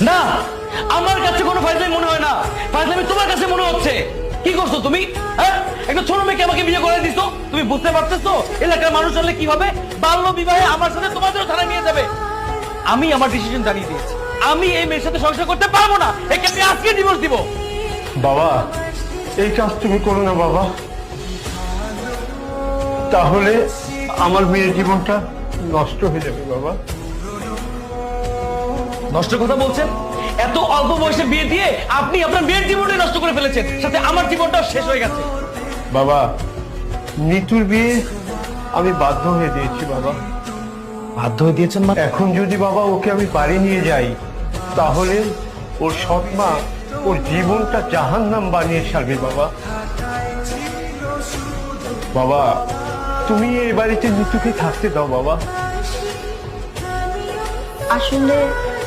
না, আমার কাছে কোনো ফায়দাই মনে হয় না, ফায়দামি তোমার কাছে মনে হচ্ছে। কি করছো তুমি? হ্যাঁ, একটা ছোট মেয়েকে আমাকে বিয়ে করে দিছো। তুমি বুঝতে পারতেছো এলাকার মানুষ হলে কি হবে? বাল্য বিবাহে আমার সাথে তোমাদেরও থানায় নিয়ে যাবে। আমি আমার ডিসিশন জানিয়ে দিয়েছি, আমি এই মেয়ের সাথে সংসার করতে পারবো না। একে আমি আজকে ডিভোর্স দিব। বাবা, এই কাজ তুমি করো না বাবা, তাহলে আমার মেয়ের জীবনটা নষ্ট হয়ে যাবে বাবা। নষ্ট কথা বলছেন? এত অল্প বয়সে বিয়ে দিয়ে আপনি আপনার মেয়ের জীবনটা নষ্ট করে ফেলেছেন, সাথে আমার জীবনটাও শেষ হয়ে গেছে। বাবা, নিতুর বিয়ে আমি বাধ্য হয়ে দিয়েছি বাবা। বাধ্য হয়ে দিয়েছেন মানে? এখন যদি বাবা ওকে আমি বাড়ি নিয়ে যাই, তাহলে ওর সৎ মা ওর জীবনটা জাহান্নাম বানিয়ে ছাড়বে বাবা। বাবা, তুমি এই বাড়িতে নিতুকে থাকতে দাও বাবা। আসলে